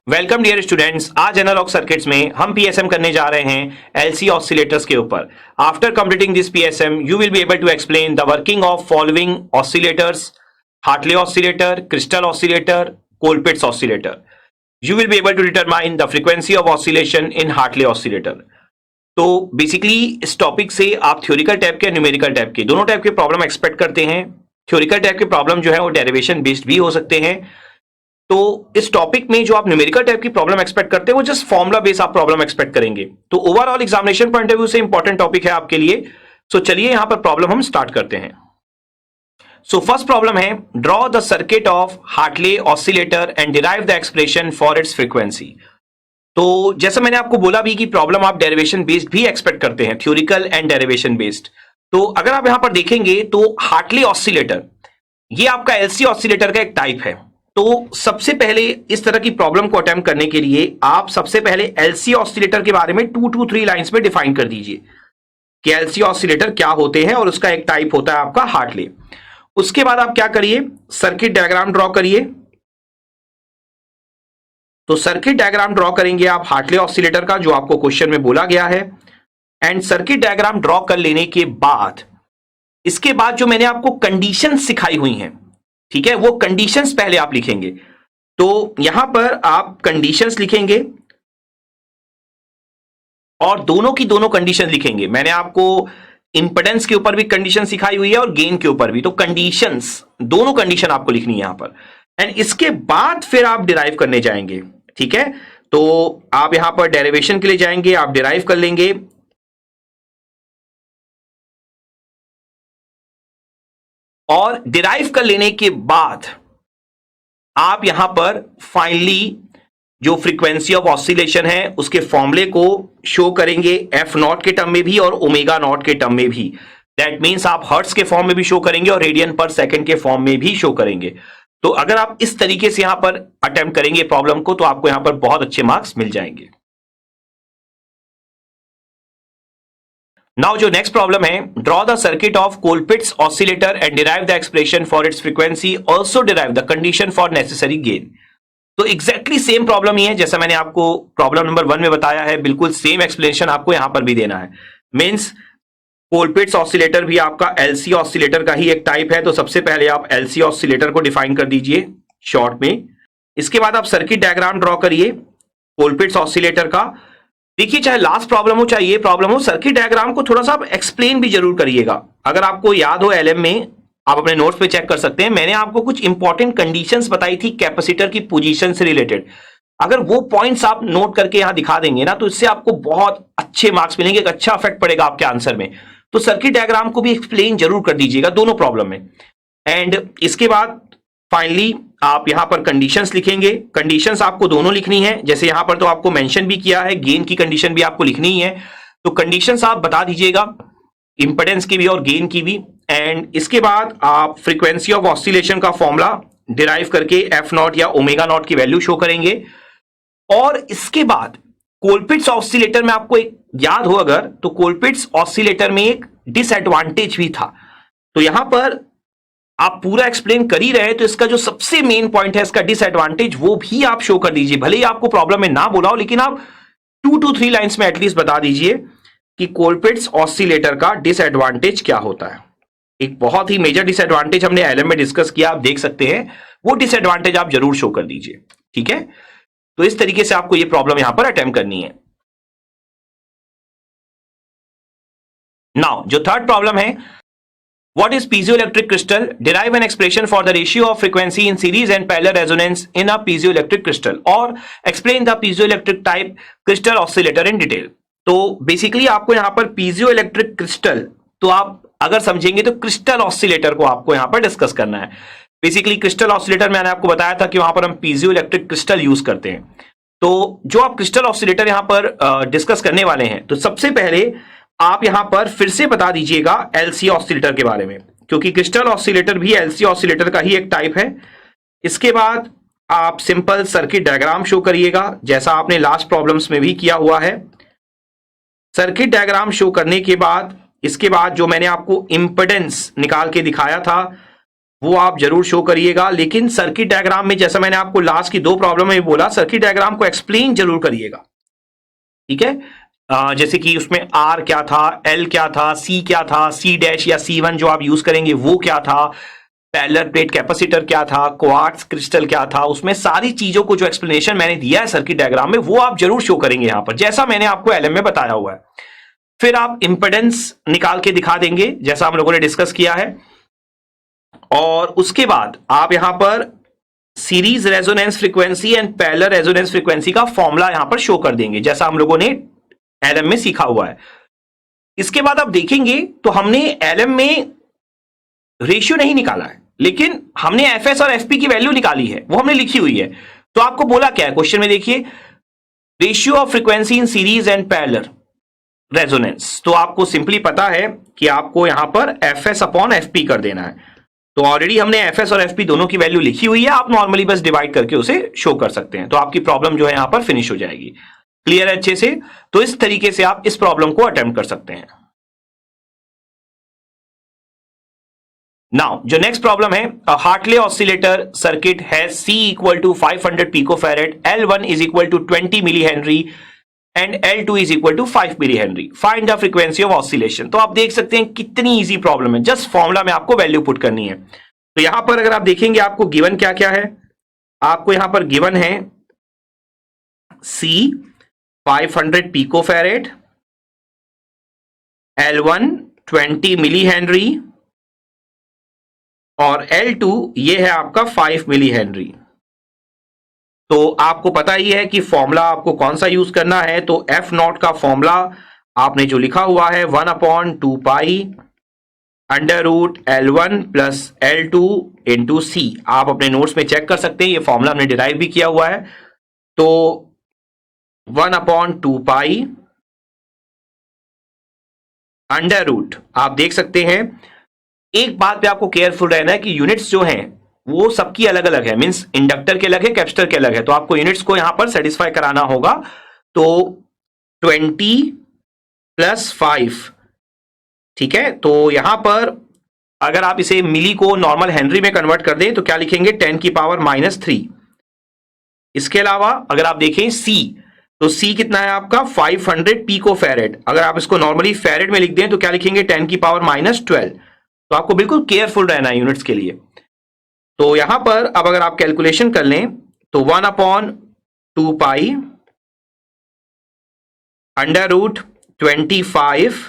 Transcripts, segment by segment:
Welcome dear students. आज analogue circuits में हम पीएसएम करने जा रहे हैं एलसी ऑसिलेटर्स के ऊपर। After completing this PSM you will be able to explain the working of following oscillators: Hartley oscillator, crystal oscillator, Colpitts oscillator. You will be able to determine the frequency of oscillation in Hartley oscillator. तो basically इस topic से आप theoretical type के, numerical type के, दोनों type के problem expect करते हैं। थ्योरिकल टाइप के प्रॉब्लम जो है वो डेरिवेशन बेस्ड भी हो सकते हैं। तो इस टॉपिक में जो आप न्यूमेरिकल टाइप की प्रॉब्लम एक्सपेक्ट करते हैं वो जस्ट फॉर्मुला बेस आप प्रॉब्लम एक्सपेक्ट करेंगे। तो overall examination point of view से इंपॉर्टेंट टॉपिक है आपके लिए। सो चलिए यहां पर प्रॉब्लम हम स्टार्ट करते हैं। सो फर्स्ट प्रॉब्लम है, draw the circuit of Hartley oscillator and derive the expression for its frequency. तो जैसा मैंने आपको बोला भी कि प्रॉब्लम आप डेरिवेशन बेस्ड भी एक्सपेक्ट करते हैं, थ्योरिकल एंड डेरिवेशन बेस्ड। तो अगर आप यहां पर देखेंगे तो हार्टले ऑसिलेटर ये आपका एलसी ऑसिलेटर का एक टाइप है। तो सबसे पहले इस तरह की प्रॉब्लम को अटेम्प्ट करने के लिए आप सबसे पहले एलसी ऑसिलेटर के बारे में 2 to 3 लाइंस में डिफाइन कर दीजिए कि एलसी ऑसिलेटर क्या होते हैं और उसका एक टाइप होता है आपका हार्टले। उसके बाद आप क्या करिए, सर्किट डायग्राम ड्रॉ करिए। तो सर्किट डायग्राम ड्रॉ करेंगे आप हार्टले ऑसिलेटर का, जो आपको क्वेश्चन में बोला गया है। एंड सर्किट डायग्राम ड्रॉ कर लेने के बाद इसके बाद जो मैंने आपको कंडीशन सिखाई हुई हैं, ठीक है, वो कंडीशंस पहले आप लिखेंगे। तो यहां पर आप कंडीशंस लिखेंगे और दोनों की दोनों कंडीशन लिखेंगे। मैंने आपको इंपेडेंस के ऊपर भी कंडीशन सिखाई हुई है और गेन के ऊपर भी। तो कंडीशंस, दोनों कंडीशन आपको लिखनी है यहां पर। एंड इसके बाद फिर आप डिराइव करने जाएंगे, ठीक है। तो आप यहां पर डेरिवेशन के लिए जाएंगे, आप डिराइव कर लेंगे। और डिराइव कर लेने के बाद आप यहां पर फाइनली जो फ्रीक्वेंसी ऑफ ऑसिलेशन है उसके फॉर्मूले को शो करेंगे, एफ नॉट के टर्म में भी और ओमेगा नॉट के टर्म में भी। दैट मींस आप हर्ट्ज के फॉर्म में भी शो करेंगे और रेडियन पर सेकंड के फॉर्म में भी शो करेंगे। तो अगर आप इस तरीके से यहां पर अटेम्प्ट करेंगे प्रॉब्लम को तो आपको यहां पर बहुत अच्छे मार्क्स मिल जाएंगे। नाउ जो नेक्स्ट प्रॉब्लम है, draw the circuit of Colpitts oscillator and derive the expression for its frequency, also derive the condition for necessary gain. तो एग्जैक्टली सेम प्रॉब्लम ही है जैसा मैंने आपको प्रॉब्लम नंबर 1 में बताया है, बिल्कुल सेम एक्सप्लेनेशन आपको यहां पर भी देना है। मींस कोलपिट्स ऑसिलेटर भी आपका एलसी ऑसिलेटर का ही एक टाइप है। तो सबसे पहले आप एलसी ऑसिलेटर को डिफाइन कर दीजिए शॉर्ट में। इसके बाद आप सर्किट डायग्राम ड्रॉ करिए कोलपिट्स ऑसिलेटर का। देखिए, चाहे लास्ट प्रॉब्लम हो चाहे ये प्रॉब्लम हो, सर्किट डायग्राम को थोड़ा सा आप एक्सप्लेन भी जरूर करिएगा। अगर आपको याद हो एलएम में, आप अपने नोट्स पे चेक कर सकते हैं, मैंने आपको कुछ इंपॉर्टेंट कंडीशंस बताई थी कैपेसिटर की पोजीशन से रिलेटेड। अगर वो पॉइंट्स आप नोट करके यहां दिखा देंगे ना तो इससे आपको बहुत अच्छे मार्क्स मिलेंगे, एक अच्छा इफेक्ट पड़ेगा आपके आंसर में। तो सर्किट डायग्राम को भी एक्सप्लेन जरूर कर दीजिएगा दोनों प्रॉब्लम में। एंड इसके बाद फाइनली आप यहां पर कंडीशंस लिखेंगे। कंडीशंस आपको दोनों लिखनी है, जैसे यहां पर तो आपको मेंशन भी किया है, गेन की कंडीशन भी आपको लिखनी ही है। तो कंडीशंस आप बता दीजिएगा, इंपेडेंस की भी और गेन की भी। एंड इसके बाद आप फ्रीक्वेंसी ऑफ ऑसिलेशन का फॉर्मूला डिराइव करके एफ नॉट या ओमेगा नॉट की वैल्यू शो करेंगे। और इसके बाद कोलपिट्स ऑसिलेटर में आपको एक याद हो अगर, तो कोलपिट्स ऑसिलेटर में एक डिसएडवांटेज भी था। तो यहां पर आप पूरा एक्सप्लेन कर ही रहे, तो इसका जो सबसे मेन पॉइंट है, इसका डिसएडवांटेज, वो भी आप शो कर दीजिए। भले ही आपको प्रॉब्लम में ना बोला हो, लेकिन आप 2 to 3 लाइंस में एटलीस्ट बता दीजिए कि कोलपिट्स ऑसिलेटर का डिसएडवांटेज क्या होता है। एक बहुत ही मेजर डिसएडवांटेज हमने एलएम में डिस्कस किया, आप देख सकते हैं, वो डिसएडवांटेज आप जरूर शो कर दीजिए, ठीक है। तो इस तरीके से आपको ये प्रॉब्लम यहां पर अटेम्प्ट करनी है। नाउ जो थर्ड प्रॉब्लम है, what is piezoelectric crystal, derive an expression for the ratio of frequency in series and parallel resonance in a piezoelectric crystal or explain the piezoelectric type crystal oscillator in detail। तो basically आपको यहां पर piezoelectric crystal, तो आप अगर समझेंगे तो crystal oscillator को आपको यहां पर डिस्कस करना है। बेसिकली क्रिस्टल ऑसिलेटर मैंने आपको बताया था कि वहां पर हम पीजियोइलेक्ट्रिक क्रिस्टल यूज करते हैं। तो जो आप क्रिस्टल ऑसिलेटर यहां पर डिस्कस करने वाले हैं, तो सबसे पहले आप यहां पर फिर से बता दीजिएगा एलसी ऑसिलेटर के बारे में, क्योंकि क्रिस्टल ऑसिलेटर भी एलसी ऑसिलेटर का ही एक टाइप है। इसके बाद आप सिंपल सर्किट डायग्राम शो करिएगा, जैसा आपने लास्ट प्रॉब्लम्स में भी किया हुआ है। सर्किट डायग्राम शो करने के बाद इसके बाद जो मैंने आपको इंपेडेंस निकाल के दिखाया था, वो आप जरूर शो करिएगा। लेकिन सर्किट डायग्राम में, जैसा मैंने आपको लास्ट की 2 प्रॉब्लम में बोला, सर्किट डायग्राम को एक्सप्लेन जरूर करिएगा, ठीक है। जैसे कि उसमें आर क्या था, एल क्या था, सी क्या था, सी डैश या C1 जो आप यूज करेंगे वो क्या था, पैरेलल प्लेट कैपेसिटर क्या था, क्वार्ट्ज क्रिस्टल क्या था, उसमें सारी चीजों को जो एक्सप्लेनेशन मैंने दिया है सर्किट डायग्राम में वो आप जरूर शो करेंगे यहां पर, जैसा मैंने आपको LM में बताया हुआ है। फिर आप इंपेडेंस निकाल के दिखा देंगे जैसा हम लोगों ने डिस्कस किया है, और उसके बाद आप यहां पर series resonance frequency and parallel resonance frequency का फॉर्मूला यहां पर शो कर देंगे जैसा हम लोगों ने LM में सीखा हुआ है। इसके बाद आप देखेंगे तो हमने LM में रेशियो नहीं निकाला है, लेकिन हमने FS और FP की वैल्यू निकाली है, वो हमने लिखी हुई है। तो आपको बोला क्या है क्वेश्चन में, देखिए ratio of frequency in series and parallel resonance. तो आपको सिंपली पता है कि आपको यहां पर FS अपॉन FP कर देना है। तो ऑलरेडी हमने FS और FP दोनों की वैल्यू लिखी हुई है, आप नॉर्मली बस डिवाइड करके उसे शो कर सकते हैं, तो आपकी प्रॉब्लम जो है यहां पर फिनिश हो जाएगी। क्लियर है अच्छे से? तो इस तरीके से आप इस प्रॉब्लम को अटेम्प्ट कर सकते हैं। नाउ जो नेक्स्ट प्रॉब्लम है, हार्टले ऑसिलेटर सर्किट है C equal to 500 picofarad, L1 is equal to 20 milli henry and L2 is equal to 5 milli henry. Find the frequency of oscillation. तो आप देख सकते हैं कितनी इजी प्रॉब्लम है, जस्ट फॉर्मूला में आपको वैल्यू पुट करनी है। तो यहां पर अगर आप देखेंगे आपको गिवन क्या क्या है, आपको यहां पर गिवन है C 500 picofarad, L1 20 milli Henry और L2 ये है आपका 5 मिली हेनरी। तो आपको पता ही है कि फॉर्मूला आपको कौन सा यूज करना है। तो F नॉट का फॉर्मूला आपने जो लिखा हुआ है 1/2 pi under root L1 plus L2 into C, आप अपने नोट्स में चेक कर सकते हैं, ये फॉर्मूला हमने डिराइव भी किया हुआ है। तो 1/2 पाई अंडर रूट, आप देख सकते हैं, एक बात पे आपको केयरफुल रहना है कि यूनिट्स जो हैं वो सबकी अलग अलग है, मींस इंडक्टर के अलग है, कैपेसिटर के अलग है, तो आपको यूनिट्स को यहां पर सेटिस्फाई कराना होगा। तो 20 प्लस 5, ठीक है। तो यहां पर अगर आप इसे मिली को नॉर्मल हेनरी में कन्वर्ट कर दें तो क्या लिखेंगे, 10 की पावर -3। इसके अलावा अगर आप देखें C, तो C कितना है आपका 500 पिकोफैरेड, अगर आप इसको नॉर्मली फैरेड में लिख दें तो क्या लिखेंगे, 10 की पावर -12। तो आपको बिल्कुल केयरफुल रहना है यूनिट्स के लिए। तो यहां पर अब अगर आप कैलकुलेशन कर लें तो 1/2 पाई अंडर रूट 25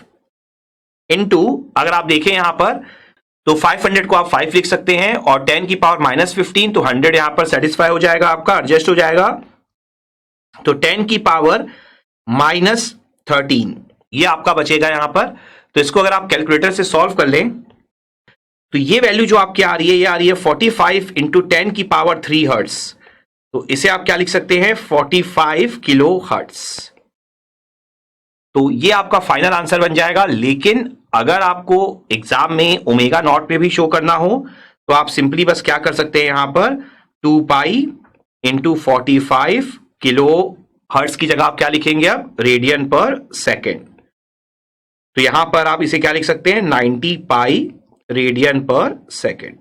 इंटू, अगर आप देखें यहां पर तो 500 को आप 5 लिख सकते हैं और 10 की पावर -15, तो 100 यहां पर सेटिस्फाई हो जाएगा, आपका एडजस्ट हो जाएगा। तो 10 की पावर -13 ये आपका बचेगा यहां पर। तो इसको अगर आप कैलकुलेटर से सॉल्व कर लें तो ये वैल्यू जो आपकी आ रही है, ये आ रही है 45 इंटू 10 की पावर 3 हर्ट्स। तो इसे आप क्या लिख सकते हैं, 45 किलो हर्ट्स। तो ये आपका फाइनल आंसर बन जाएगा। लेकिन अगर आपको एग्जाम में ओमेगा नॉट पे भी शो करना हो तो आप सिंपली बस क्या कर सकते हैं, यहां पर 2 पाई इंटू 45 किलो हर्ट्स की जगह आप क्या लिखेंगे, अब रेडियन पर सेकेंड। तो यहां पर आप इसे क्या लिख सकते हैं, 90 पाई रेडियन पर सेकेंड।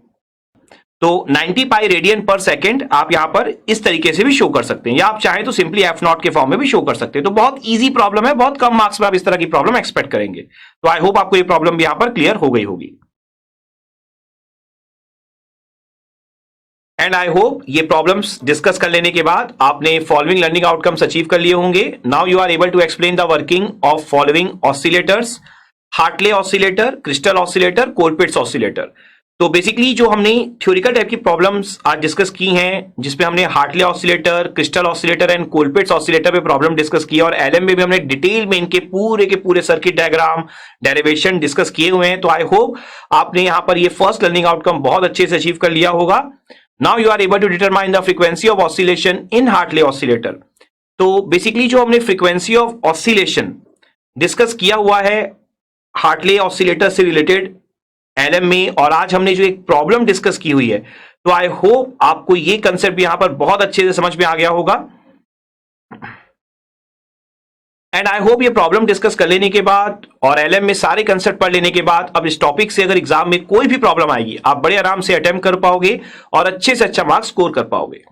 तो 90 पाई रेडियन पर सेकेंड आप यहां पर इस तरीके से भी शो कर सकते हैं, या आप चाहें तो सिंपली F नॉट के फॉर्म में भी शो कर सकते हैं। तो बहुत इजी प्रॉब्लम है, बहुत कम मार्क्स में आप इस तरह की प्रॉब्लम एक्सपेक्ट करेंगे। तो आई होप आपको ये प्रॉब्लम भी यहां पर क्लियर हो गई होगी। एंड आई होप ये प्रॉब्लम्स डिस्कस कर लेने के बाद आपने फॉलोइंग लर्निंग आउटकम्स अचीव कर लिए होंगे। Now you are able to explain the working of following oscillators, Hartley oscillator, crystal oscillator, Colpitts oscillator. तो बेसिकली जो हमने थ्योरिकल टाइप की प्रॉब्लम्स आज डिस्कस की हैं, जिसपे हमने Hartley oscillator, crystal oscillator and Colpitts oscillator पे प्रॉब्लम डिस्कस किया, और LM में भी हमने डिटेल में इनके पूरे के पूरे सर्किट डायग्राम, डेरिवेशन डिस्कस किए हुए हैं। तो आई होप आपने यहां पर ये फर्स्ट लर्निंग आउटकम बहुत अच्छे से अचीव कर लिया होगा। Now you are able to determine the frequency of oscillation in Hartley oscillator. तो बेसिकली जो हमने फ्रीक्वेंसी ऑफ ऑसिलेशन डिस्कस किया हुआ है हार्टले ऑसिलेटर से रिलेटेड LM में, और आज हमने जो एक प्रॉब्लम डिस्कस की हुई है, तो आई होप आपको ये कंसेप्ट भी यहां पर बहुत अच्छे से समझ में आ गया होगा। एंड आई होप ये प्रॉब्लम डिस्कस कर लेने के बाद और एलएम में सारे कंसेप्ट पढ़ लेने के बाद अब इस टॉपिक से अगर एग्जाम में कोई भी प्रॉब्लम आएगी आप बड़े आराम से अटेम्प्ट कर पाओगे और अच्छे से अच्छा मार्क्स स्कोर कर पाओगे।